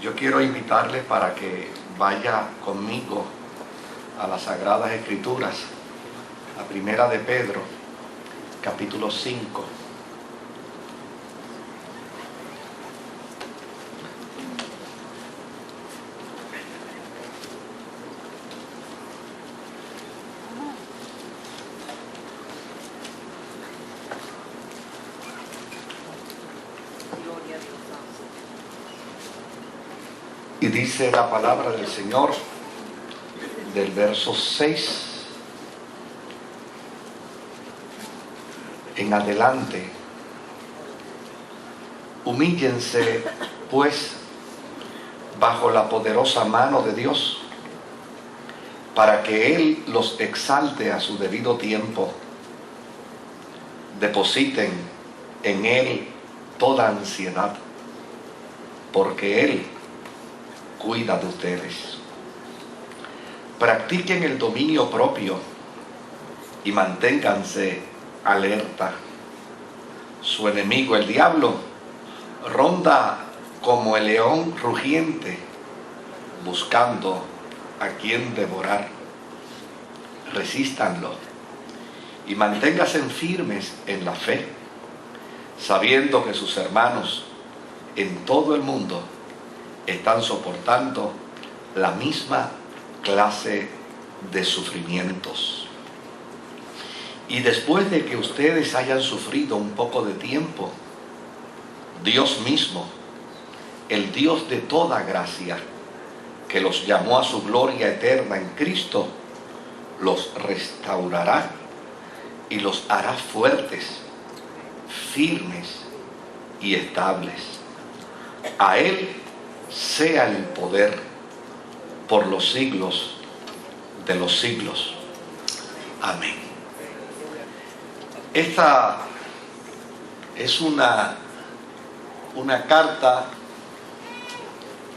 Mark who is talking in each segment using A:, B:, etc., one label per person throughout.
A: Yo quiero invitarle para que vaya conmigo a las Sagradas Escrituras, a Primera de Pedro, capítulo 5. Y dice la palabra del Señor del verso 6 en adelante: humíllense pues bajo la poderosa mano de Dios, para que Él los exalte a su debido tiempo. Depositen en Él toda ansiedad, porque Él cuida de ustedes. Practiquen el dominio propio y manténganse alerta. Su enemigo, el diablo, ronda como el león rugiente, buscando a quien devorar. Resístanlo y manténganse firmes en la fe, sabiendo que sus hermanos en todo el mundo están soportando la misma clase de sufrimientos. Y después de que ustedes hayan sufrido un poco de tiempo, Dios mismo, el Dios de toda gracia, que los llamó a su gloria eterna en Cristo, los restaurará y los hará fuertes, firmes y estables. A Él sea el poder por los siglos de los siglos. Amén. Esta es una carta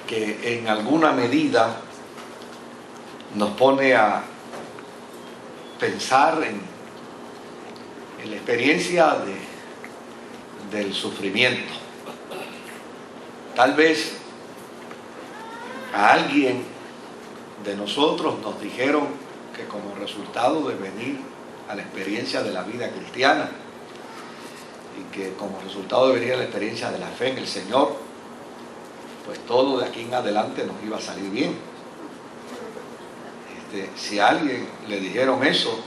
A: que en alguna medida nos pone a pensar en la experiencia del sufrimiento. Tal vez a alguien de nosotros nos dijeron que como resultado de venir a la experiencia de la vida cristiana y que como resultado de venir a la experiencia de la fe en el Señor, pues todo de aquí en adelante nos iba a salir bien. Si a alguien le dijeron eso,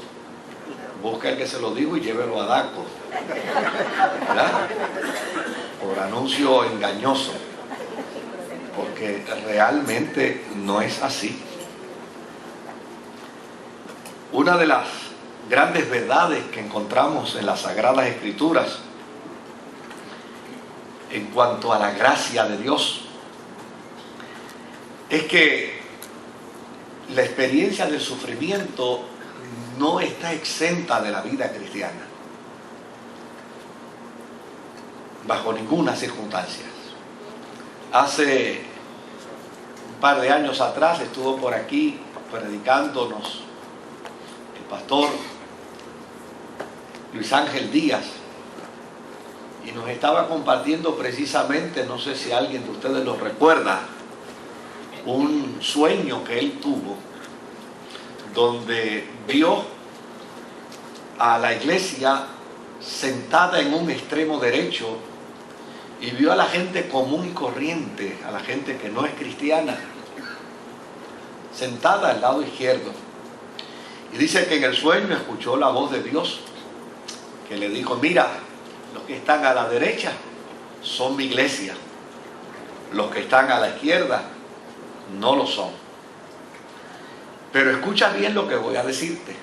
A: busca el que se lo dijo y llévelo a Daco, ¿verdad? Por anuncio engañoso, porque realmente no es así. Una de las grandes verdades que encontramos en las Sagradas Escrituras en cuanto a la gracia de Dios es que la experiencia del sufrimiento no está exenta de la vida cristiana, bajo ninguna circunstancia. Hace un par de años atrás estuvo por aquí predicándonos el pastor Luis Ángel Díaz y nos estaba compartiendo precisamente, no sé si alguien de ustedes lo recuerda, un sueño que él tuvo donde vio a la iglesia sentada en un extremo derecho y vio a la gente común y corriente, a la gente que no es cristiana, sentada al lado izquierdo. Y dice que en el sueño escuchó la voz de Dios que le dijo: mira, los que están a la derecha son mi iglesia, los que están a la izquierda no lo son. Pero escucha bien lo que voy a decirte.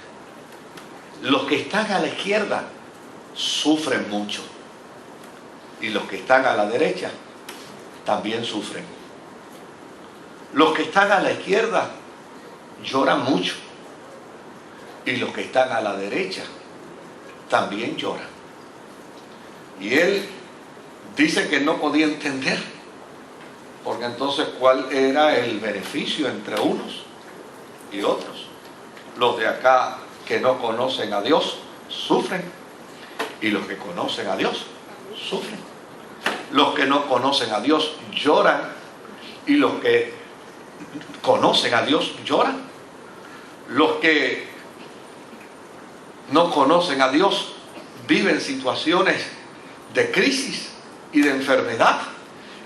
A: Los que están a la izquierda sufren mucho y los que están a la derecha también sufren. Los que están a la izquierda lloran mucho y los que están a la derecha también lloran. Y él dice que no podía entender, porque entonces ¿cuál era el beneficio entre unos y otros? Los de acá que no conocen a Dios sufren y los que conocen a Dios sufren. Los que no conocen a Dios lloran Y los que conocen a Dios lloran. Los que no conocen a Dios viven situaciones de crisis y de enfermedad.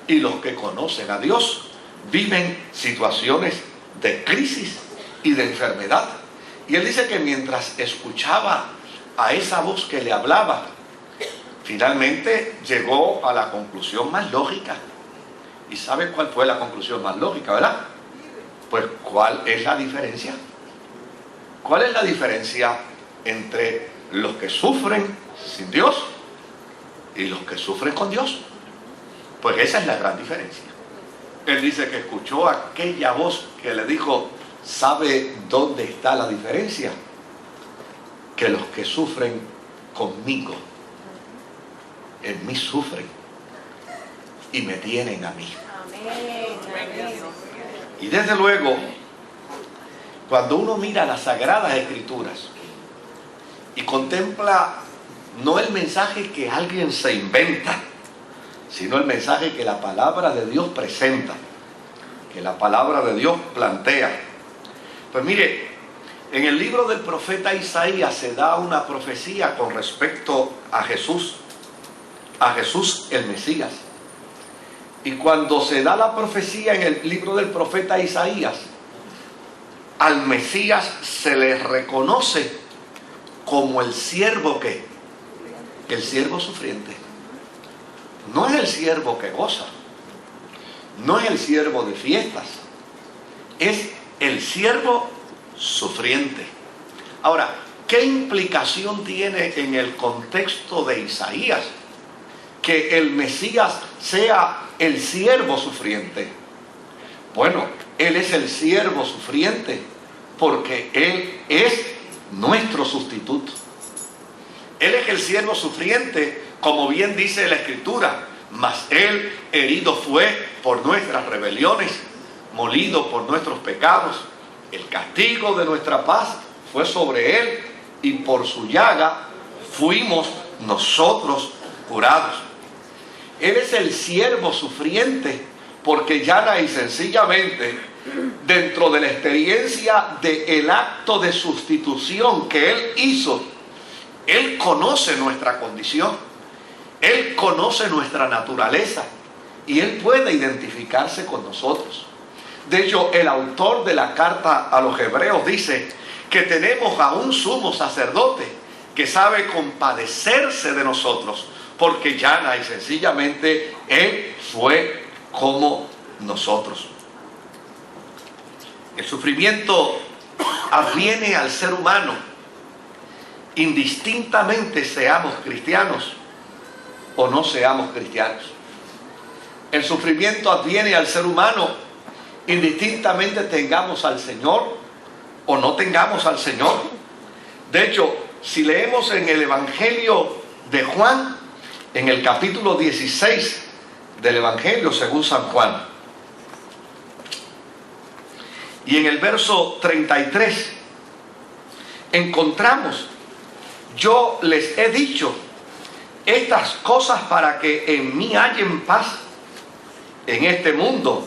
A: Y los que conocen a Dios viven situaciones de crisis y de enfermedad. Y él dice que mientras escuchaba a esa voz que le hablaba, finalmente llegó a la conclusión más lógica. ¿Y sabe cuál fue la conclusión más lógica, verdad? Pues, ¿cuál es la diferencia? ¿Cuál es la diferencia entre los que sufren sin Dios y los que sufren con Dios? Pues esa es la gran diferencia. Él dice que escuchó aquella voz que le dijo, ¿sabe dónde está la diferencia? Que los que sufren conmigo, en mí sufren y me tienen a mí. Y desde luego, cuando uno mira las Sagradas Escrituras y contempla no el mensaje que alguien se inventa, sino el mensaje que la palabra de Dios presenta, que la palabra de Dios plantea. Pues mire, en el libro del profeta Isaías se da una profecía con respecto a Jesús el Mesías. Y cuando se da la profecía en el libro del profeta Isaías, al Mesías se le reconoce como el siervo que, el siervo sufriente. No es el siervo que goza, no es el siervo de fiestas, es el siervo sufriente. Ahora, ¿qué implicación tiene en el contexto de Isaías que el Mesías sea el siervo sufriente? Bueno, Él es el siervo sufriente porque Él es nuestro sustituto. Él es el siervo sufriente, como bien dice la Escritura, mas Él herido fue por nuestras rebeliones, molido por nuestros pecados. El castigo de nuestra paz fue sobre Él y por su llaga fuimos nosotros curados. Él es el siervo sufriente porque llana y sencillamente, dentro de la experiencia del acto de sustitución que Él hizo, Él conoce nuestra condición, Él conoce nuestra naturaleza y Él puede identificarse con nosotros. De hecho, el autor de la carta a los Hebreos dice que tenemos a un sumo sacerdote que sabe compadecerse de nosotros, porque llana y sencillamente Él fue como nosotros. El sufrimiento adviene al ser humano indistintamente seamos cristianos o no seamos cristianos. El sufrimiento adviene al ser humano indistintamente tengamos al Señor o no tengamos al Señor. De hecho, si leemos en el Evangelio de Juan, en el capítulo 16 del Evangelio según San Juan, y en el verso 33, encontramos: yo les he dicho estas cosas para que en mí hallen paz. En este mundo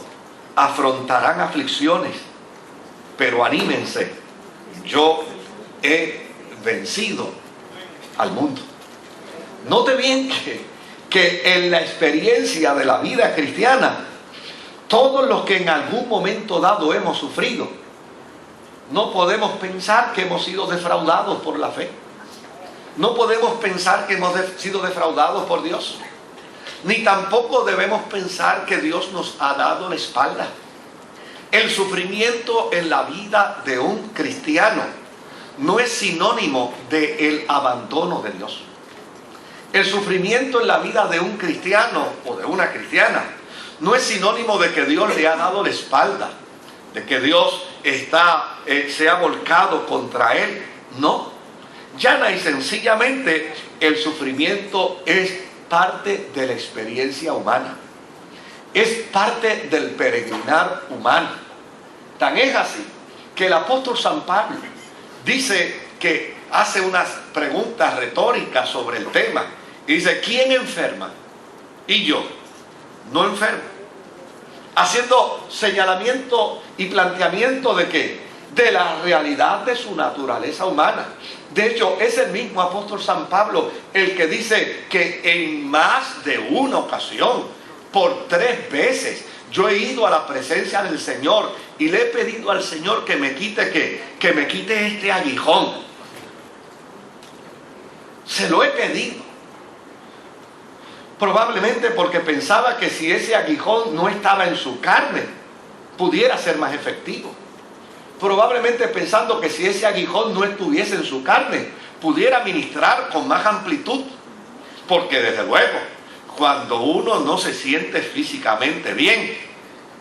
A: afrontarán aflicciones, pero anímense, yo he vencido al mundo. Note bien que en la experiencia de la vida cristiana, todos los que en algún momento dado hemos sufrido, no podemos pensar que hemos sido defraudados por la fe. No podemos pensar que hemos sido defraudados por Dios. Ni tampoco debemos pensar que Dios nos ha dado la espalda. El sufrimiento en la vida de un cristiano no es sinónimo del abandono de Dios. El sufrimiento en la vida de un cristiano o de una cristiana no es sinónimo de que Dios le ha dado la espalda, de que Dios se ha volcado contra él. No. Llana y sencillamente el sufrimiento es parte de la experiencia humana. Es parte del peregrinar humano. Tan es así que el apóstol San Pablo dice que hace unas preguntas retóricas sobre el tema. Y dice: ¿quién enferma? Y yo no enfermo. haciendo señalamiento y planteamiento de ¿qué? De la realidad de su naturaleza humana. De hecho, es el mismo apóstol San Pablo el que dice que en más de una ocasión, por 3 veces, yo he ido a la presencia del Señor y le he pedido al Señor que me quite que me quite este aguijón. Se lo he pedido. Probablemente porque pensaba que si ese aguijón no estaba en su carne, pudiera ser más efectivo. Probablemente pensando que si ese aguijón no estuviese en su carne, pudiera ministrar con más amplitud. Porque desde luego, cuando uno no se siente físicamente bien,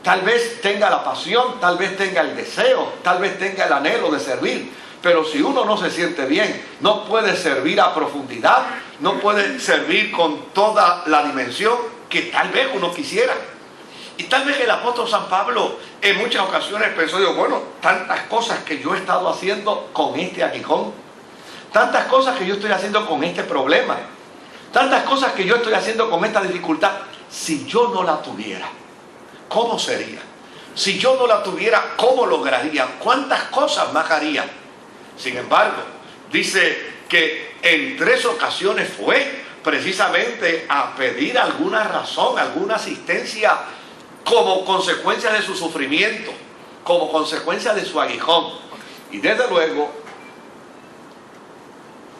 A: tal vez tenga la pasión, tal vez tenga el deseo, tal vez tenga el anhelo de servir. Pero si uno no se siente bien, no puede servir a profundidad, no puede servir con toda la dimensión que tal vez uno quisiera. Y tal vez el apóstol San Pablo en muchas ocasiones pensó, bueno, tantas cosas que yo he estado haciendo con este aguijón, tantas cosas que yo estoy haciendo con este problema, tantas cosas que yo estoy haciendo con esta dificultad, si yo no la tuviera, ¿cómo sería? Si yo no la tuviera, ¿cómo lograría? ¿Cuántas cosas más haría? Sin embargo, dice que en 3 ocasiones fue precisamente a pedir alguna razón, alguna asistencia como consecuencia de su sufrimiento, como consecuencia de su aguijón. Y desde luego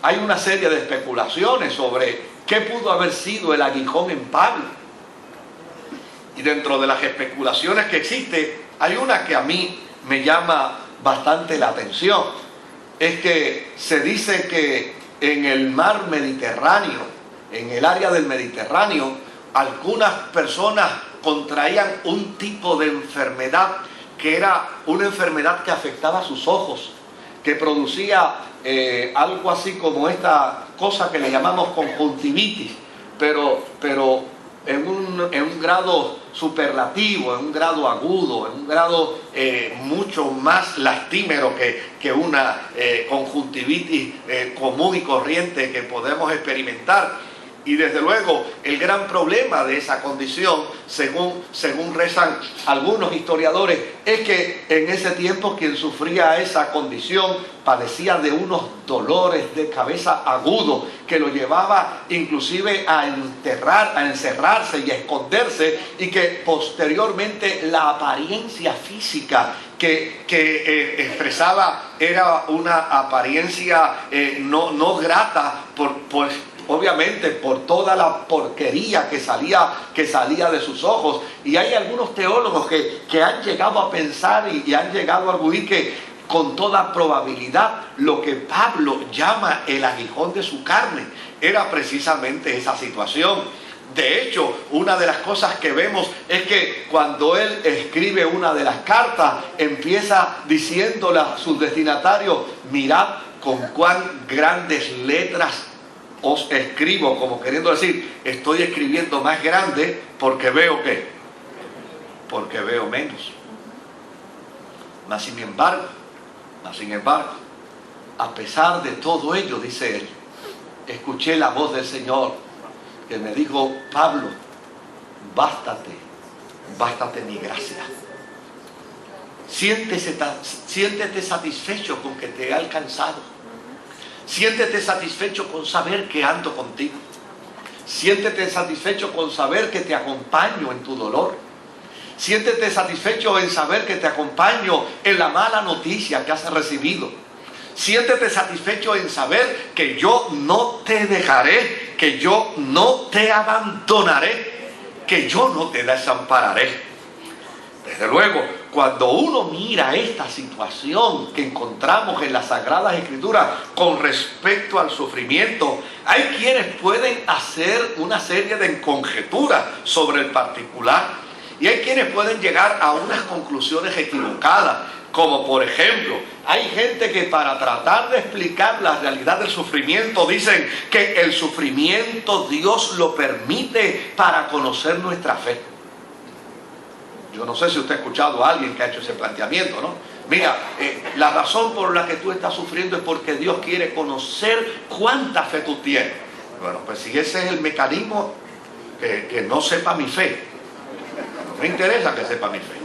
A: hay una serie de especulaciones sobre qué pudo haber sido el aguijón en Pablo. Y dentro de las especulaciones que existe, hay una que a mí me llama bastante la atención. Es que se dice que en el mar Mediterráneo, en el área del Mediterráneo, algunas personas contraían un tipo de enfermedad que era una enfermedad que afectaba sus ojos, que producía algo así como esta cosa que le llamamos conjuntivitis, pero en un grado superlativo, en un grado agudo, en un grado mucho más lastimero que una conjuntivitis común y corriente que podemos experimentar. Y desde luego el gran problema de esa condición, según rezan algunos historiadores, es que en ese tiempo quien sufría esa condición padecía de unos dolores de cabeza agudos que lo llevaba inclusive a encerrarse y a esconderse, y que posteriormente la apariencia física que expresaba era una apariencia no grata obviamente por toda la porquería que salía de sus ojos. Y hay algunos teólogos que han llegado a pensar y han llegado a arguir que con toda probabilidad lo que Pablo llama el aguijón de su carne era precisamente esa situación. De hecho, una de las cosas que vemos es que cuando él escribe una de las cartas, empieza diciéndole a sus destinatarios: mirad con cuán grandes letras os escribo, como queriendo decir, estoy escribiendo más grande porque veo ¿qué? Porque veo menos. Mas sin embargo, a pesar de todo ello, dice él, escuché la voz del Señor que me dijo: Pablo, bástate mi gracia. Siéntete satisfecho con que te he alcanzado. Siéntete satisfecho con saber que ando contigo. Siéntete satisfecho con saber que te acompaño en tu dolor. Siéntete satisfecho en saber que te acompaño en la mala noticia que has recibido. Siéntete satisfecho en saber que yo no te dejaré, que yo no te abandonaré, que yo no te desampararé. Desde luego, cuando uno mira esta situación que encontramos en las Sagradas Escrituras con respecto al sufrimiento, hay quienes pueden hacer una serie de conjeturas sobre el particular, y hay quienes pueden llegar a unas conclusiones equivocadas, como por ejemplo, hay gente que para tratar de explicar la realidad del sufrimiento dicen que el sufrimiento Dios lo permite para conocer nuestra fe. Yo no sé si usted ha escuchado a alguien que ha hecho ese planteamiento, ¿no? Mira, la razón por la que tú estás sufriendo es porque Dios quiere conocer cuánta fe tú tienes. Bueno, pues si ese es el mecanismo, que no sepa mi fe. Me interesa que sepa mi fe,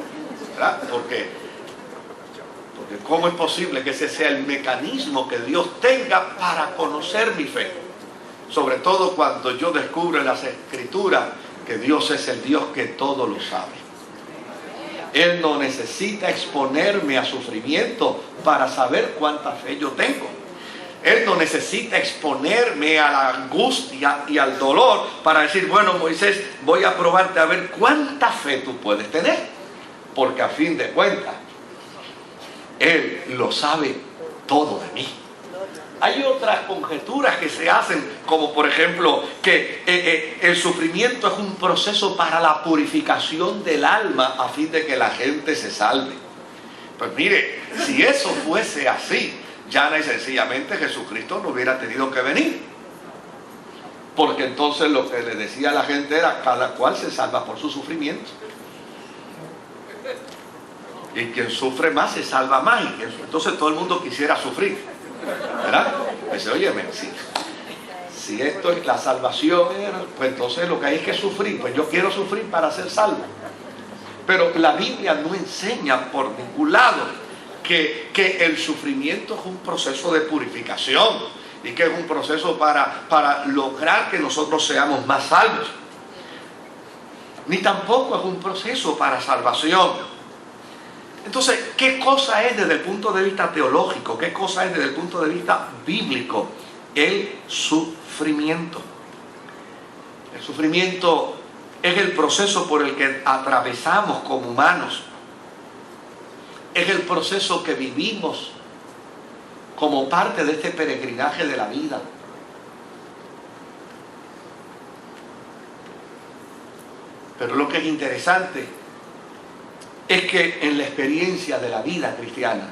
A: ¿verdad? Porque ¿cómo es posible que ese sea el mecanismo que Dios tenga para conocer mi fe? Sobre todo cuando yo descubro en las Escrituras que Dios es el Dios que todo lo sabe. Él no necesita exponerme a sufrimiento para saber cuánta fe yo tengo. Él no necesita exponerme a la angustia y al dolor para decir, bueno, Moisés, voy a probarte a ver cuánta fe tú puedes tener. Porque a fin de cuentas, Él lo sabe todo de mí. Hay otras conjeturas que se hacen, como por ejemplo, que el sufrimiento es un proceso para la purificación del alma a fin de que la gente se salve. Pues mire, si eso fuese así, llana y sencillamente Jesucristo no hubiera tenido que venir. Porque entonces lo que le decía a la gente era, cada cual se salva por su sufrimiento. Y quien sufre más se salva más. Entonces todo el mundo quisiera sufrir, ¿verdad? Dice, óyeme, si esto es la salvación, pues entonces lo que hay es que sufrir. Pues yo quiero sufrir para ser salvo. Pero la Biblia no enseña por ningún lado que el sufrimiento es un proceso de purificación y que es un proceso para lograr que nosotros seamos más salvos. Ni tampoco es un proceso para salvación. Entonces, ¿qué cosa es desde el punto de vista teológico? ¿Qué cosa es desde el punto de vista bíblico? El sufrimiento. El sufrimiento es el proceso por el que atravesamos como humanos. Es el proceso que vivimos como parte de este peregrinaje de la vida. Pero lo que es interesante es que en la experiencia de la vida cristiana,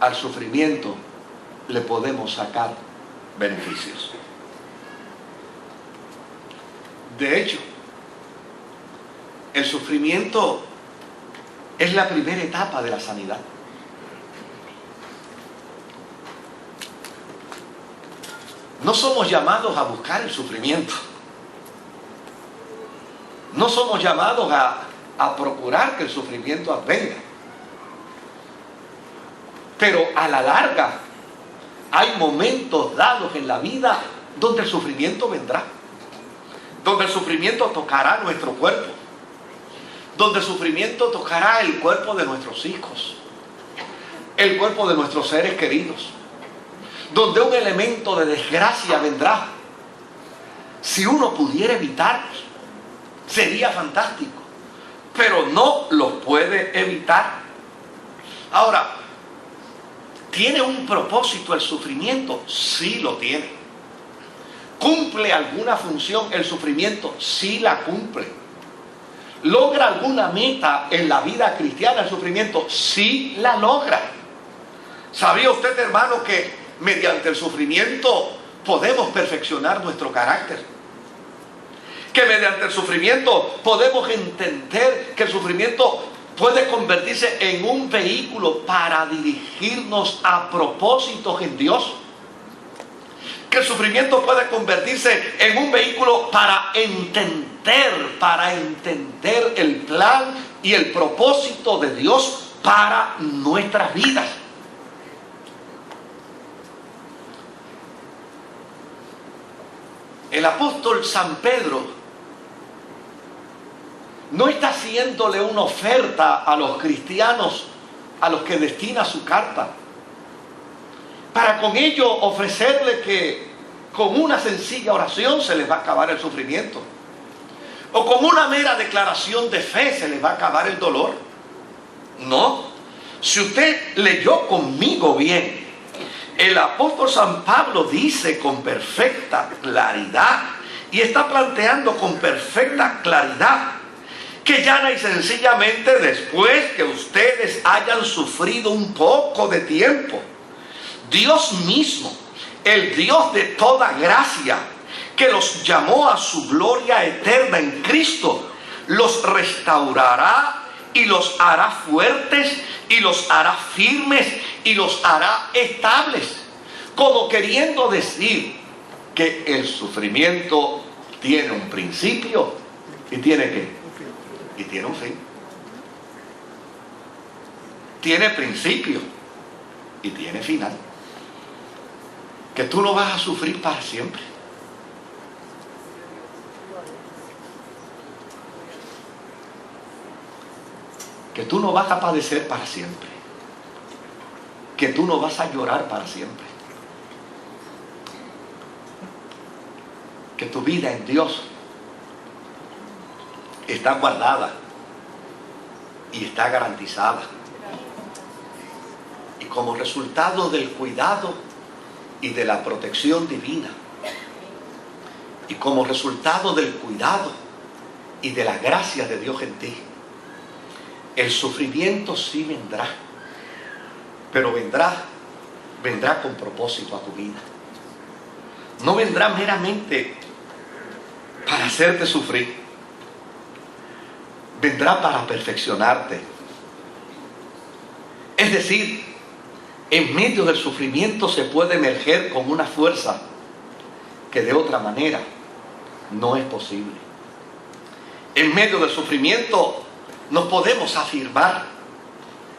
A: al sufrimiento le podemos sacar beneficios. De hecho, el sufrimiento es la primera etapa de la sanidad. No somos llamados a buscar el sufrimiento. No somos llamados a procurar que el sufrimiento venga. Pero a la larga hay momentos dados en la vida donde el sufrimiento vendrá, donde el sufrimiento tocará nuestro cuerpo, donde el sufrimiento tocará el cuerpo de nuestros hijos, el cuerpo de nuestros seres queridos, donde un elemento de desgracia vendrá. Si uno pudiera evitarlo, sería fantástico, pero no lo puede evitar. Ahora, ¿tiene un propósito el sufrimiento? Sí lo tiene. ¿Cumple alguna función el sufrimiento? Sí la cumple. ¿Logra alguna meta en la vida cristiana el sufrimiento? Sí la logra. ¿Sabía usted, hermano, que mediante el sufrimiento podemos perfeccionar nuestro carácter? Que mediante el sufrimiento podemos entender que el sufrimiento puede convertirse en un vehículo para dirigirnos a propósitos en Dios. Que el sufrimiento puede convertirse en un vehículo para entender el plan y el propósito de Dios para nuestras vidas. El apóstol San Pedro no está haciéndole una oferta a los cristianos a los que destina su carta, para con ello ofrecerle que con una sencilla oración se les va a acabar el sufrimiento, o con una mera declaración de fe se les va a acabar el dolor. No. Si usted leyó conmigo bien, el apóstol San Pablo dice con perfecta claridad, y está planteando con perfecta claridad, que llana y sencillamente después que ustedes hayan sufrido un poco de tiempo, Dios mismo, el Dios de toda gracia, que los llamó a su gloria eterna en Cristo, los restaurará y los hará fuertes y los hará firmes y los hará estables, como queriendo decir que el sufrimiento tiene un principio y tiene ¿qué? y tiene un fin. Tiene principio y tiene final. Que tú no vas a sufrir para siempre. Que tú no vas a padecer para siempre. Que tú no vas a llorar para siempre. Que tu vida en Dios está guardada y está garantizada. Y como resultado del cuidado y de la protección divina, y como resultado del cuidado y de la gracia de Dios en ti, el sufrimiento sí vendrá, pero vendrá con propósito a tu vida. No vendrá meramente para hacerte sufrir, vendrá para perfeccionarte. Es decir, en medio del sufrimiento se puede emerger con una fuerza que de otra manera no es posible. En medio del sufrimiento nos podemos afirmar,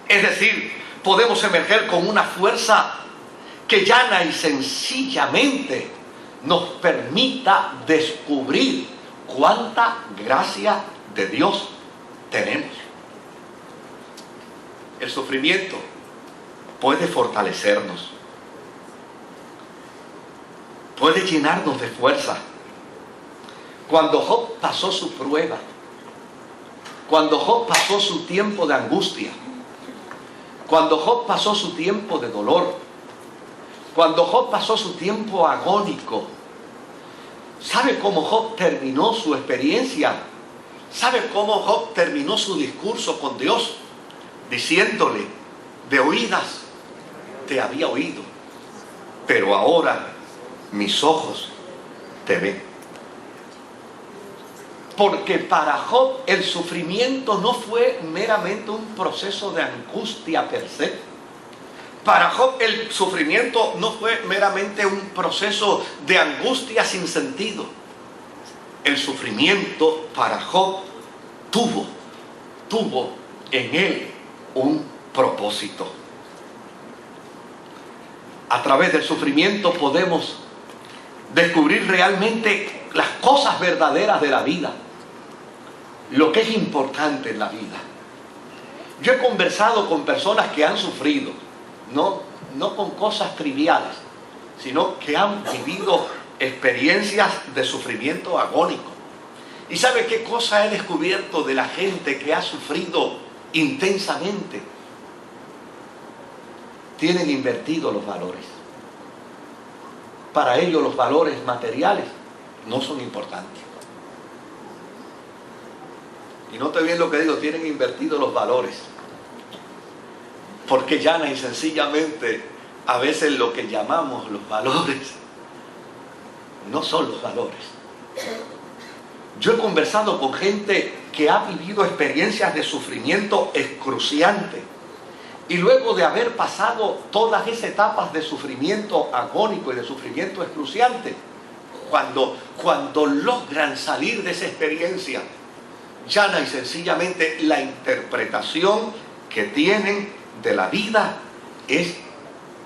A: es decir, podemos emerger con una fuerza que llana y sencillamente nos permita descubrir cuánta gracia de Dios tenemos. El sufrimiento puede fortalecernos, puede llenarnos de fuerza. Cuando Job pasó su prueba, cuando Job pasó su tiempo de angustia, cuando Job pasó su tiempo de dolor, cuando Job pasó su tiempo agónico, ¿sabe cómo Job terminó su experiencia? ¿Sabe cómo Job terminó su discurso con Dios? Diciéndole, de oídas te había oído, pero ahora mis ojos te ven. Porque para Job el sufrimiento no fue meramente un proceso de angustia per se. Para Job el sufrimiento no fue meramente un proceso de angustia sin sentido. El sufrimiento para Job tuvo en él un propósito. A través del sufrimiento podemos descubrir realmente las cosas verdaderas de la vida, lo que es importante en la vida. Yo he conversado con personas que han sufrido, no con cosas triviales, sino que han vivido experiencias de sufrimiento agónico. ¿Y sabe qué cosa he descubierto de la gente que ha sufrido intensamente? Tienen invertidos los valores. Para ellos los valores materiales no son importantes. Y note bien lo que digo, tienen invertidos los valores. Porque llana y sencillamente a veces lo que llamamos los valores no son los valores. Yo he conversado con gente que ha vivido experiencias de sufrimiento excruciante y luego de haber pasado todas esas etapas de sufrimiento agónico y de sufrimiento excruciante, cuando logran salir de esa experiencia, llana y sencillamente la interpretación que tienen de la vida es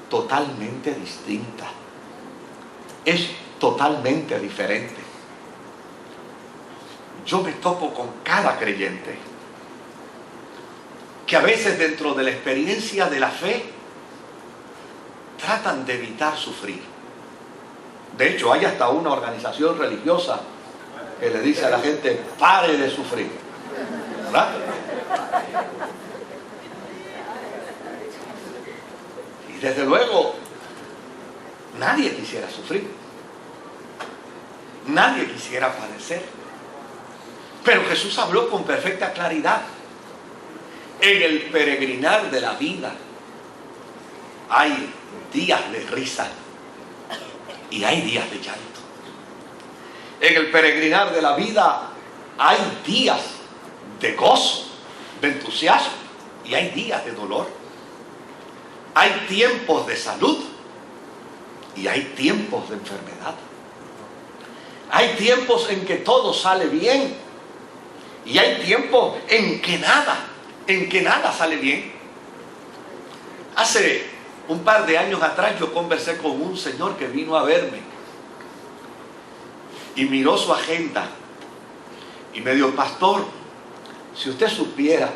A: totalmente distinta, es totalmente diferente. Yo me topo con cada creyente que a veces dentro de la experiencia de la fe tratan de evitar sufrir. De hecho, hay hasta una organización religiosa que le dice a la gente, pare de sufrir, ¿verdad? Y desde luego, nadie quisiera sufrir, nadie quisiera padecer. Pero Jesús habló con perfecta claridad. En el peregrinar de la vida hay días de risa y hay días de llanto. En el peregrinar de la vida hay días de gozo, de entusiasmo y hay días de dolor. Hay tiempos de salud y hay tiempos de enfermedad. Hay tiempos en que todo sale bien Y hay tiempos en que nada sale bien. Hace un par de años atrás yo conversé con un señor que vino a verme y miró su agenda y me dijo: pastor, si usted supiera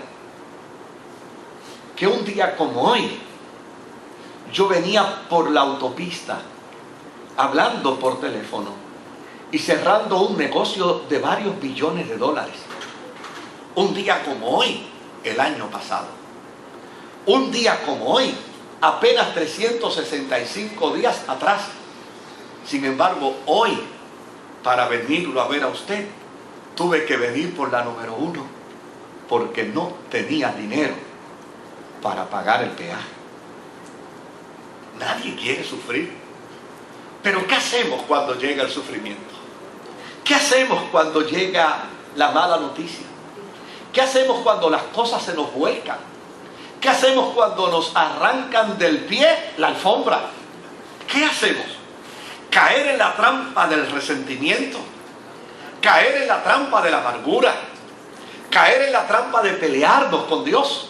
A: que un día como hoy yo venía por la autopista hablando por teléfono y cerrando un negocio de varios billones de dólares. Un día como hoy, el año pasado. Un día como hoy, apenas 365 días atrás. Sin embargo, hoy, para venirlo a ver a usted, tuve que venir por la número 1, porque no tenía dinero para pagar el peaje. Nadie quiere sufrir. Pero ¿qué hacemos cuando llega el sufrimiento? ¿Qué hacemos cuando llega la mala noticia? ¿Qué hacemos cuando las cosas se nos vuelcan? ¿Qué hacemos cuando nos arrancan del pie la alfombra? ¿Qué hacemos? ¿Caer en la trampa del resentimiento? ¿Caer en la trampa de la amargura? ¿Caer en la trampa de pelearnos con Dios?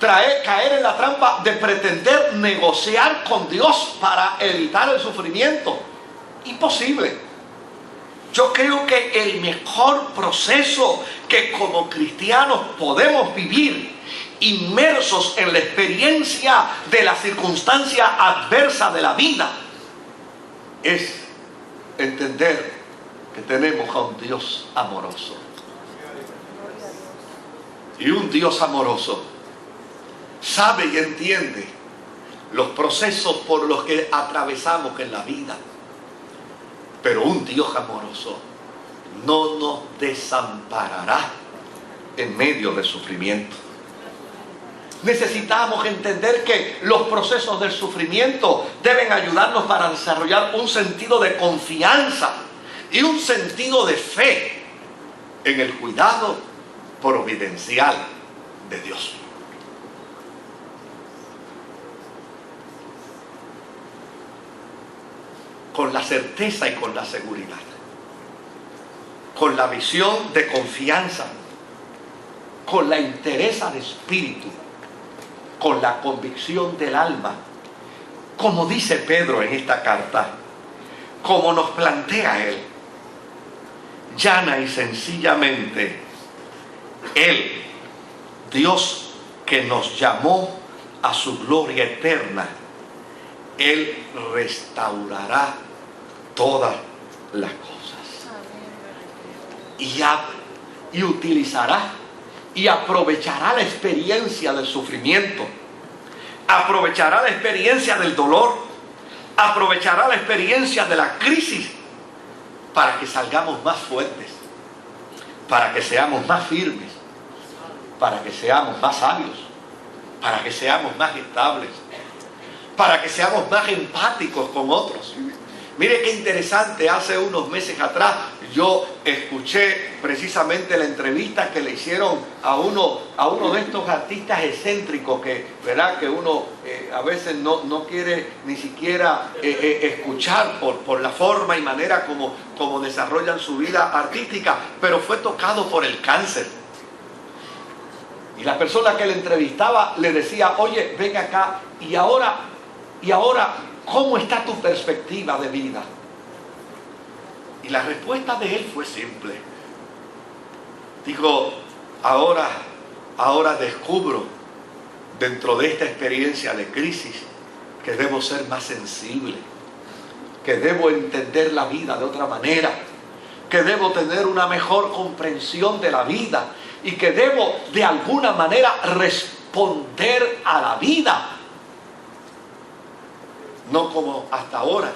A: ¿Caer en la trampa de pretender negociar con Dios para evitar el sufrimiento? Imposible. Yo creo que el mejor proceso que como cristianos podemos vivir, inmersos en la experiencia de la circunstancia adversa de la vida, es entender que tenemos a un Dios amoroso. Y un Dios amoroso sabe y entiende los procesos por los que atravesamos en la vida. Pero un Dios amoroso no nos desamparará en medio del sufrimiento. Necesitamos entender que los procesos del sufrimiento deben ayudarnos para desarrollar un sentido de confianza y un sentido de fe en el cuidado providencial de Dios. Con la certeza y con la seguridad, con la visión de confianza, con la entereza de espíritu, con la convicción del alma, como dice Pedro en esta carta, como nos plantea él, llana y sencillamente, Él, Dios que nos llamó a su gloria eterna, Él restaurará todas las cosas y utilizará y aprovechará la experiencia del sufrimiento, aprovechará la experiencia del dolor, aprovechará la experiencia de la crisis para que salgamos más fuertes, para que seamos más firmes, para que seamos más sabios, para que seamos más estables, para que seamos más empáticos con otros. Mire qué interesante, hace unos meses atrás yo escuché precisamente la entrevista que le hicieron a uno de estos artistas excéntricos que, ¿verdad?, que uno a veces no quiere ni siquiera escuchar por la forma y manera como desarrollan su vida artística, pero fue tocado por el cáncer. Y la persona que le entrevistaba le decía: oye, ven acá, y ahora, ¿cómo está tu perspectiva de vida? Y la respuesta de él fue simple. Dijo: ahora descubro dentro de esta experiencia de crisis que debo ser más sensible, que debo entender la vida de otra manera, que debo tener una mejor comprensión de la vida y que debo de alguna manera responder a la vida, no como hasta ahora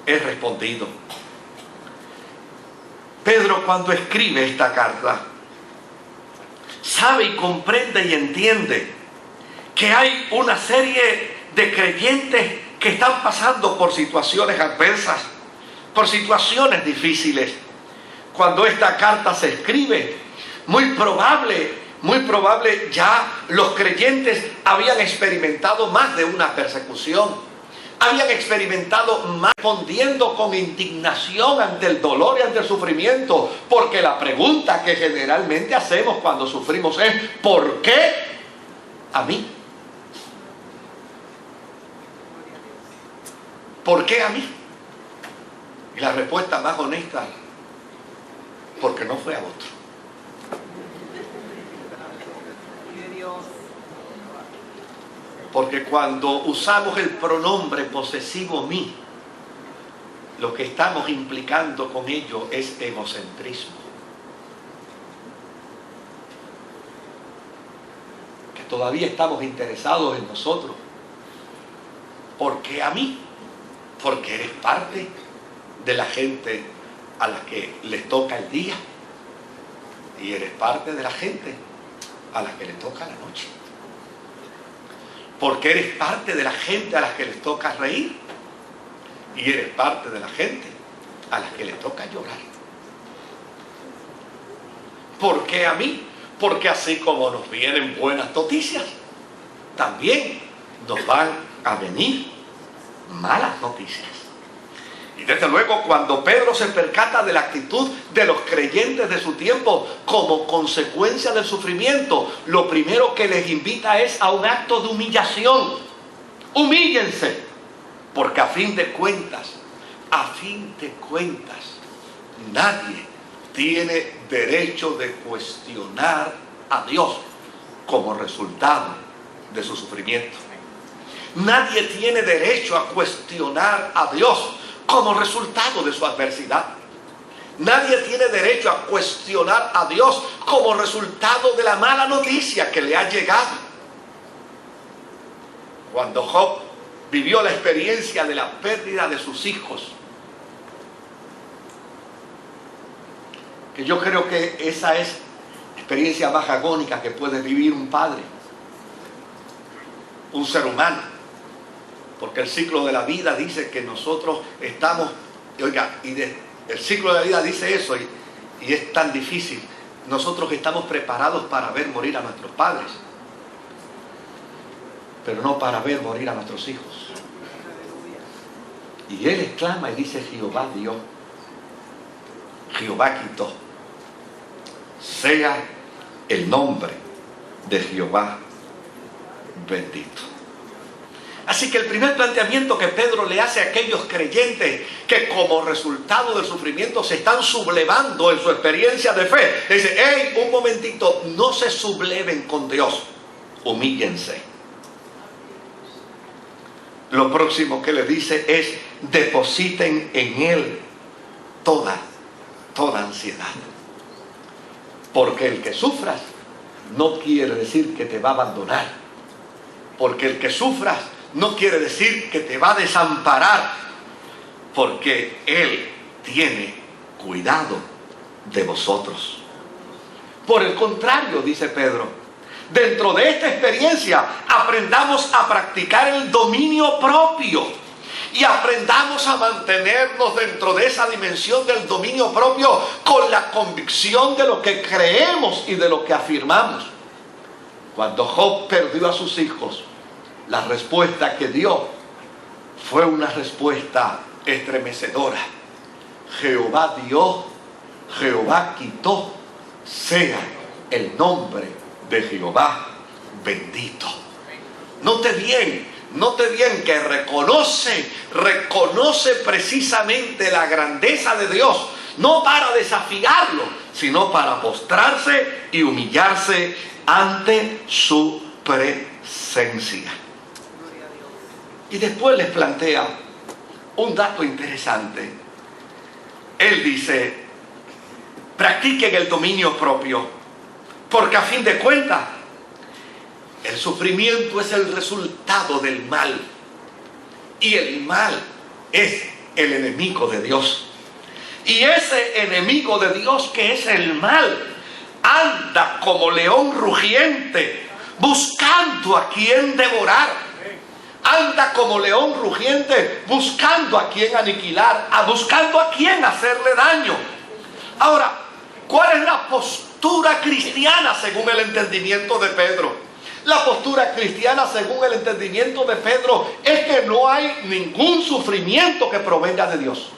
A: he respondido. Pedro, cuando escribe esta carta, sabe y comprende y entiende que hay una serie de creyentes que están pasando por situaciones adversas, por situaciones difíciles. Cuando esta carta se escribe, muy probable ya los creyentes habían experimentado más de una persecución, habían experimentado más, respondiendo con indignación ante el dolor y ante el sufrimiento, porque la pregunta que generalmente hacemos cuando sufrimos es: ¿por qué a mí? ¿Por qué a mí? Y la respuesta más honesta: porque no fue a otro. Porque cuando usamos el pronombre posesivo mí, lo que estamos implicando con ello es egocentrismo. Que todavía estamos interesados en nosotros. ¿Por qué a mí? Porque eres parte de la gente a la que les toca el día. Y eres parte de la gente a la que les toca la noche. Porque eres parte de la gente a la que les toca reír. Y eres parte de la gente a la que les toca llorar. ¿Por qué a mí? Porque así como nos vienen buenas noticias, también nos van a venir malas noticias. Y desde luego, cuando Pedro se percata de la actitud de los creyentes de su tiempo como consecuencia del sufrimiento, lo primero que les invita es a un acto de humillación. Humíllense, porque a fin de cuentas, nadie tiene derecho de cuestionar a Dios como resultado de su sufrimiento. Nadie tiene derecho a cuestionar a Dios como resultado de su adversidad. Nadie tiene derecho a cuestionar a Dios como resultado de la mala noticia que le ha llegado. Cuando Job vivió la experiencia de la pérdida de sus hijos, que yo creo que esa es la experiencia más agónica que puede vivir un padre, un ser humano. Porque el ciclo de la vida dice que nosotros estamos, el ciclo de la vida dice eso, y es tan difícil. Nosotros estamos preparados para ver morir a nuestros padres, pero no para ver morir a nuestros hijos. Y él exclama y dice: Jehová dio, Jehová quitó, sea el nombre de Jehová bendito. Así que el primer planteamiento que Pedro le hace a aquellos creyentes que como resultado del sufrimiento se están sublevando en su experiencia de fe, dice: hey, un momentito, no se subleven con Dios, humíllense. Lo próximo que le dice es: depositen en Él toda ansiedad. Porque el que sufras no quiere decir que te va a abandonar. Porque el que sufras no quiere decir que te va a desamparar, porque Él tiene cuidado de vosotros. Por el contrario, dice Pedro, dentro de esta experiencia aprendamos a practicar el dominio propio y aprendamos a mantenernos dentro de esa dimensión del dominio propio con la convicción de lo que creemos y de lo que afirmamos. Cuando Job perdió a sus hijos, la respuesta que dio fue una respuesta estremecedora. Jehová dio, Jehová quitó, sea el nombre de Jehová bendito. Note bien que reconoce precisamente la grandeza de Dios, no para desafiarlo, sino para postrarse y humillarse ante su presencia. Y después les plantea un dato interesante. Él dice: practiquen el dominio propio, porque a fin de cuentas el sufrimiento es el resultado del mal, y el mal es el enemigo de Dios. Y ese enemigo de Dios, que es el mal, anda como león rugiente buscando a quien devorar. Anda como león rugiente buscando a quien aniquilar, buscando a quien hacerle daño. Ahora, ¿cuál es la postura cristiana según el entendimiento de Pedro? La postura cristiana, según el entendimiento de Pedro, es que no hay ningún sufrimiento que provenga de Dios.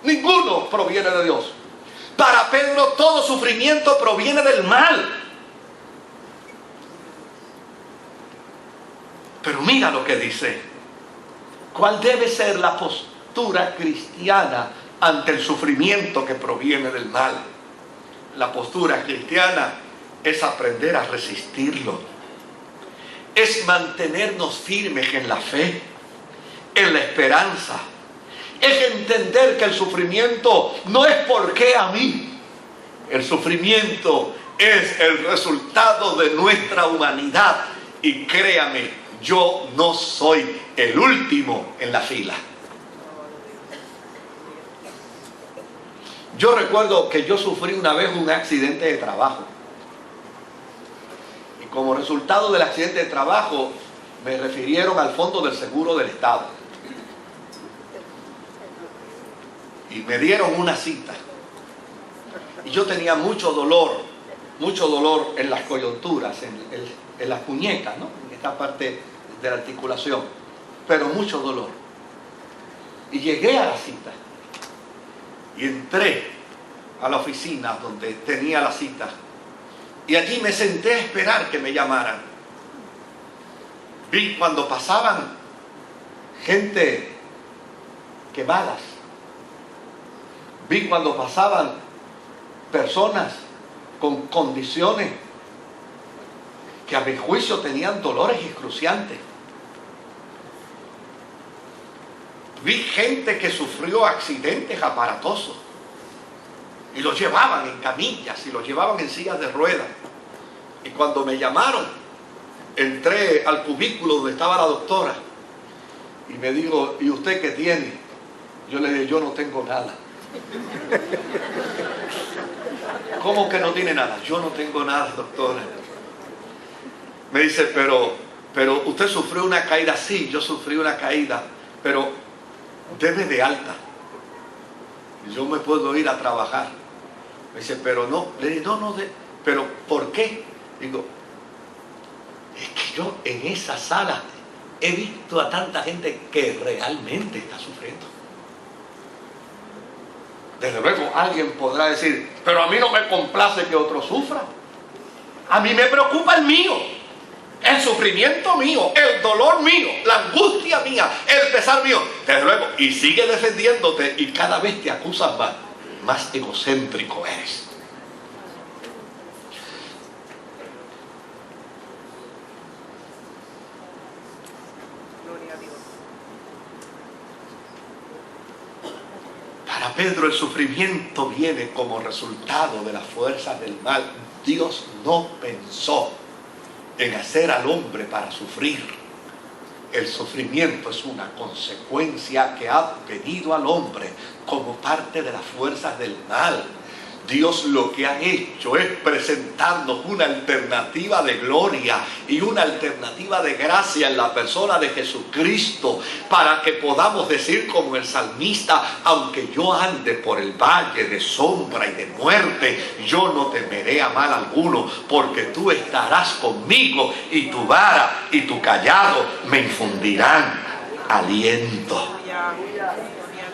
A: Ninguno proviene de Dios. Para Pedro, todo sufrimiento proviene del mal. Pero mira lo que dice. ¿Cuál debe ser la postura cristiana ante el sufrimiento que proviene del mal? La postura cristiana es aprender a resistirlo. Es mantenernos firmes en la fe, en la esperanza. Es entender que el sufrimiento no es porque a mí. El sufrimiento es el resultado de nuestra humanidad. Y créame, yo no soy el último en la fila. Yo recuerdo que yo sufrí una vez un accidente de trabajo. Y como resultado del accidente de trabajo, me refirieron al Fondo del Seguro del Estado. Y me dieron una cita. Y yo tenía mucho dolor en las coyunturas, en las muñecas, ¿no? En esta parte de la articulación. Pero mucho dolor. Y llegué a la cita. Y entré a la oficina donde tenía la cita. Y allí me senté a esperar que me llamaran. Vi cuando pasaban gente quemadas. Vi cuando pasaban personas con condiciones que a mi juicio tenían dolores excruciantes. Vi gente que sufrió accidentes aparatosos y los llevaban en camillas y los llevaban en sillas de ruedas. Y cuando me llamaron, entré al cubículo donde estaba la doctora y me dijo, ¿y usted qué tiene? Yo le dije, yo no tengo nada. ¿Cómo que no tiene nada? Yo no tengo nada, doctora. Me dice, pero usted sufrió una caída. Sí, yo sufrí una caída, pero debe de alta. Yo me puedo ir a trabajar. Me dice, pero no. Le dije, no, pero ¿por qué? Digo, es que yo en esa sala he visto a tanta gente que realmente está sufriendo. Desde luego alguien podrá decir, pero a mí no me complace que otro sufra. A mí me preocupa el mío, el sufrimiento mío, el dolor mío, la angustia mía, el pesar mío. Desde luego, y sigue defendiéndote y cada vez te acusas más egocéntrico eres. Para Pedro el sufrimiento viene como resultado de las fuerzas del mal. Dios no pensó en hacer al hombre para sufrir. El sufrimiento es una consecuencia que ha venido al hombre como parte de las fuerzas del mal. Dios lo que ha hecho es presentarnos una alternativa de gloria y una alternativa de gracia en la persona de Jesucristo, para que podamos decir como el salmista, aunque yo ande por el valle de sombra y de muerte, yo no temeré a mal alguno, porque tú estarás conmigo y tu vara y tu cayado me infundirán aliento.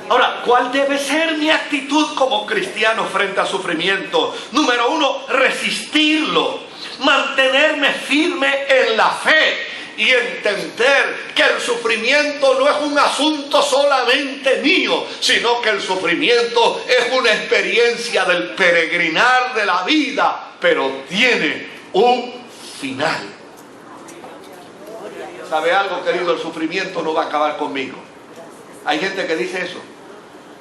A: Ahora, ¿cuál debe ser mi actitud como cristiano frente al sufrimiento? Número 1, resistirlo, mantenerme firme en la fe y entender que el sufrimiento no es un asunto solamente mío, sino que el sufrimiento es una experiencia del peregrinar de la vida, pero tiene un final. ¿Sabe algo, querido? El sufrimiento no va a acabar conmigo. Hay gente que dice eso.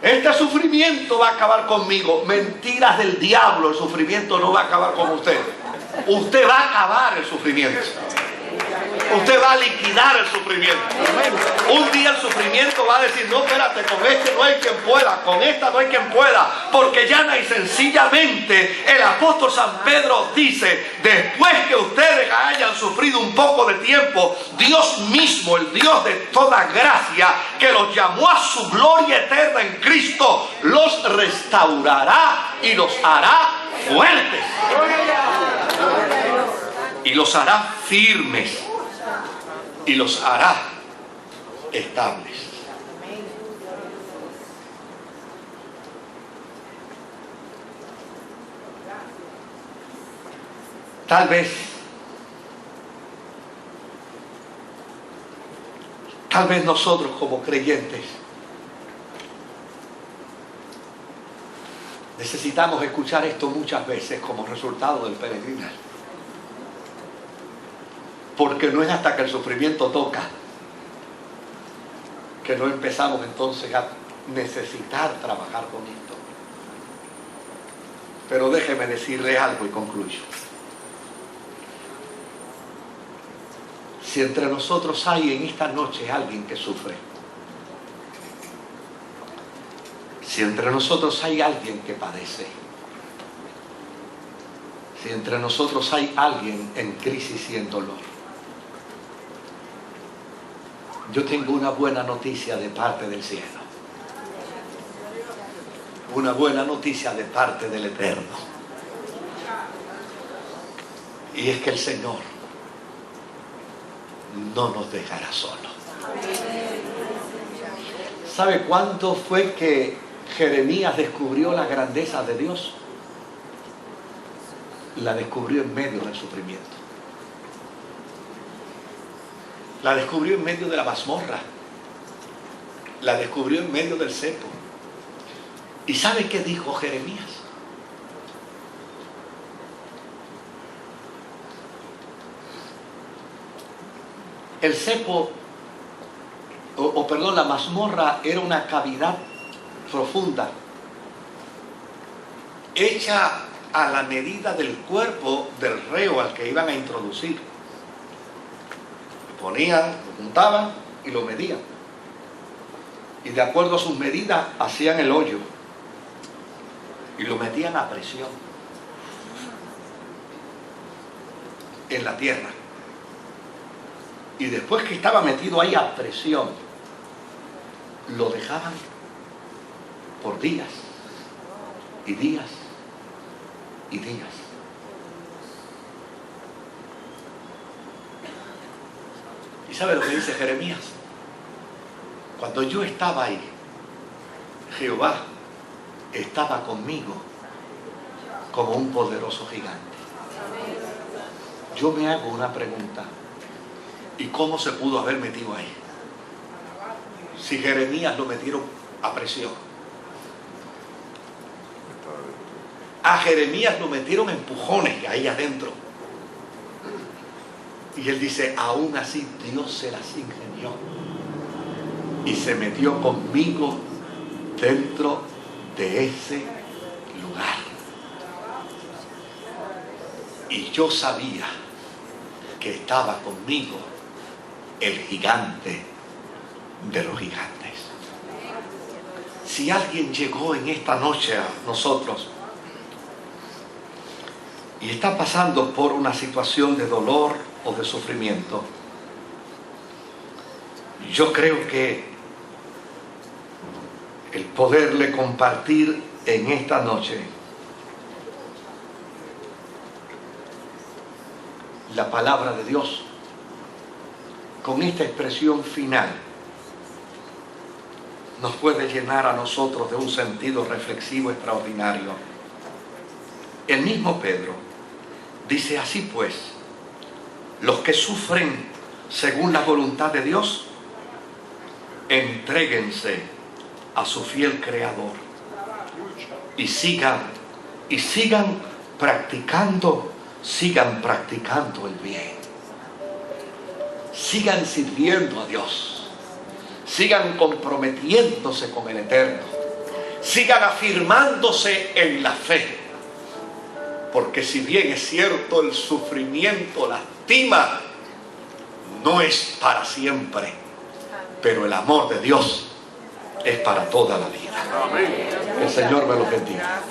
A: Este sufrimiento va a acabar conmigo. Mentiras del diablo. El sufrimiento no va a acabar con usted. Usted va a acabar el sufrimiento. Usted va a liquidar el sufrimiento. Un día el sufrimiento va a decir, no, espérate, con este no hay quien pueda, con esta no hay quien pueda, porque llana y sencillamente el apóstol San Pedro dice, después que ustedes hayan sufrido un poco de tiempo, Dios mismo, el Dios de toda gracia, que los llamó a su gloria eterna en Cristo, los restaurará y los hará fuertes. y los hará firmes y los hará estables. Tal vez nosotros como creyentes necesitamos escuchar esto muchas veces como resultado del peregrinar. Porque no es hasta que el sufrimiento toca que no empezamos entonces a necesitar trabajar con esto. Pero déjeme decirle algo y concluyo. Si entre nosotros hay en esta noche alguien que sufre, si entre nosotros hay alguien que padece, si entre nosotros hay alguien en crisis y en dolor, yo tengo una buena noticia de parte del cielo, una buena noticia de parte del Eterno, y es que el Señor no nos dejará solos. ¿Sabe cuándo fue que Jeremías descubrió la grandeza de Dios? La descubrió en medio del sufrimiento. La descubrió en medio de la mazmorra. La descubrió en medio del cepo. ¿Y sabe qué dijo Jeremías? El cepo, la mazmorra era una cavidad profunda, hecha a la medida del cuerpo del reo al que iban a introducir. Lo ponían, lo juntaban y lo medían. Y de acuerdo a sus medidas hacían el hoyo y lo metían a presión en la tierra. Y después que estaba metido ahí a presión, lo dejaban por días y días y días. ¿Y sabe lo que dice Jeremías? Cuando yo estaba ahí, Jehová estaba conmigo como un poderoso gigante. Yo me hago una pregunta. ¿Y cómo se pudo haber metido ahí? Si Jeremías lo metieron a presión. A Jeremías lo metieron empujones ahí adentro. Y él dice, aún así Dios se las ingenió. Y se metió conmigo dentro de ese lugar. Y yo sabía que estaba conmigo el gigante de los gigantes. Si alguien llegó en esta noche a nosotros y está pasando por una situación de dolor o de sufrimiento, yo creo que el poderle compartir en esta noche la palabra de Dios con esta expresión final nos puede llenar a nosotros de un sentido reflexivo extraordinario. El mismo Pedro dice, así pues, los que sufren según la voluntad de Dios, entréguense a su fiel Creador y sigan practicando el bien. Sigan sirviendo a Dios. Sigan comprometiéndose con el Eterno. Sigan afirmándose en la fe. Porque si bien es cierto el sufrimiento lastima, no es para siempre. Pero el amor de Dios es para toda la vida. El Señor me lo bendiga.